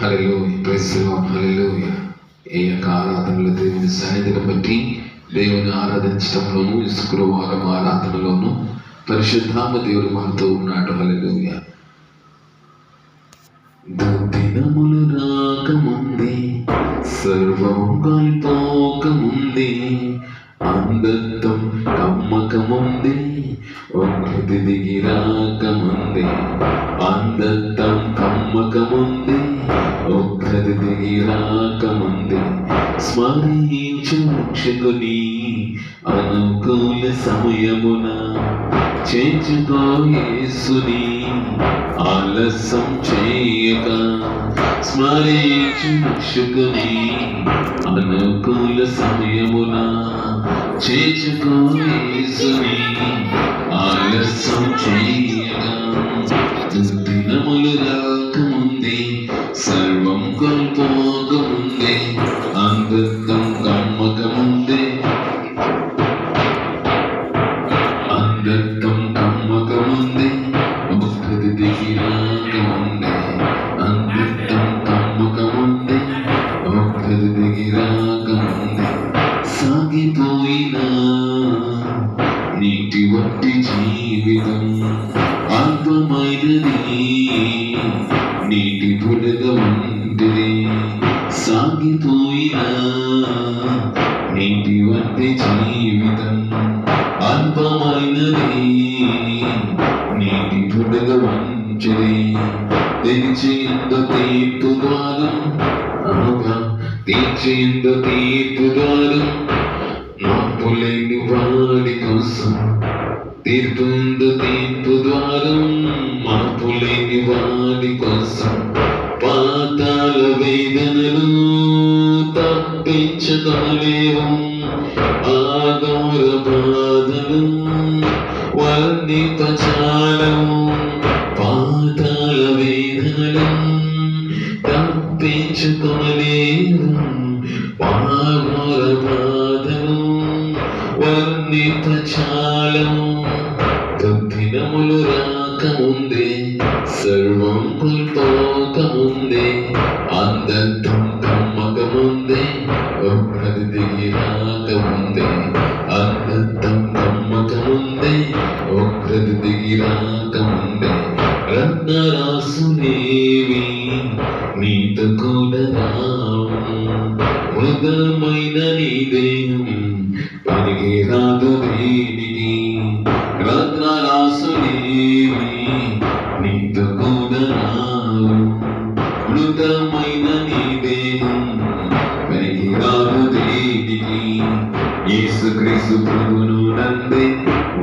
Hallelujah, praise the lord, హల్లెలూయా. ఈ యొక్క ఆరాధనలో దేవుని సన్నిధిని బట్టి దేవుని ఆరాధించడంలోను ఈ శుక్రవారం ఆరాధనలోను పరిశుద్ధాత్మ దేవుడు మనతో ఉన్నాడు. హల్లెలూయా. దినములు రాకముందే సర్వం కోల్పోకముందే అందత్వం కమ్మకముందే ఒకటి దిగి రాకముందే అందత్వం కమ్మకముందే ఒకటి దిగి రాకముందే స్మరించు రక్షకుని అనుకూల సమయమున చేర్చుకో యేసుని ఆలస్యం చేయక స్మరించు రక్షకుని అనుకూల సమయమున చేర్చుకో యేసుని ఆలస్యం చేయక దినములు రాకముందే సర్వం కోల్పోకముందే అందత్వం కమ్మకముందే అందత్వం కమ్మకముందే ఒకటి దిగి రాకముందే అందత్వం కమ్మకముందే ఒకటి దిగి రాకముందే సాగిపోయిన నీటి వంటి జీవితం అల్పమైనది నీటి బుడగ వంటిది సాగిపోయిన నీటి వంటి జీవితం అల్పమైనది నీటి బుడగ వంటిది తెరిచేందు తీర్పు ద్వారం తీర్చేందు తీర్పు ద్వారం మార్పులేని వాడి కోసం తీర్పుందు తీర్పు ద్వారం మార్పులేని వాడి కోసం పాతాళ వేదనలు తప్పించుకోలేవు ఆఘోర బాధలు వర్ణింపచాలవు పాతాళ వేదనలు తప్పించుకోలేవు ఆఘోర బాధలు వర్ణింపచాలవు దినములు రాకముందే సర్వం కోల్పోకముందే అందత్వం కమ్మకముందే ఒకటి దిగి రాకముందే అందత్వం కమ్మకముందే ఒకటి దిగి రాకముందే రత్నరాసులేవి నీతో కూడా రావు మృగమైన నీ దేహం పనికి రాదు దేనికి రత్నరాసులేవి నీతో కూడా రావు మృగమైన నీ దేహం పనికి రాదు దేనికి యేసుక్రీస్తు ప్రభువును నందే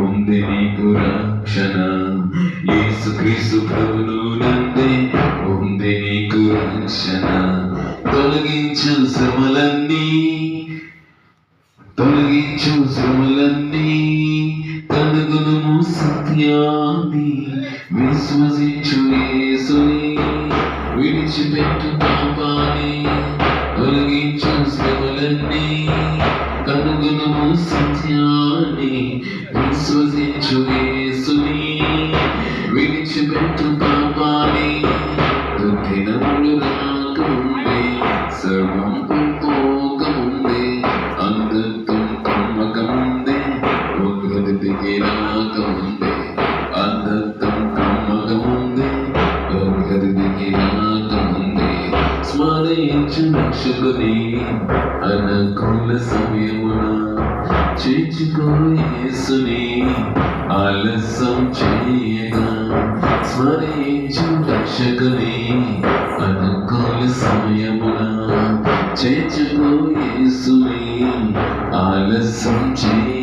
ఉంది నీకు రక్షణ యేసుక్రీస్తు ప్రభువును నందే ఉంది నీకు రక్షణ తొలగించు శ్రమలన్నీ కనుగొనుము సత్యాన్ని విశ్వసించు యేసుని విడిచిపెట్టు పాపాన్ని తొలగించు శ్రమలన్నీ కనుగొనుము సత్యాన్ని విశ్వసించు యేసుని విడిచిపెట్టు పాపాన్ని దినములు రాకముందే సర్వం కోల్పోకముందే అందత్వం కమ్మకముందే ఒకటి దిగి రాకముందే అందత్వం కమ్మకముందే ఒకటి దిగి రాకముందే స్మరించు రక్షకుని అనుకూల సమయమున చేర్చుకో యేసుని ఆలస్యం చేయగా స్మరించు రక్షకుని అనుకూల సమయమున చేర్చుకో యేసుని ఆలస్యం చేయ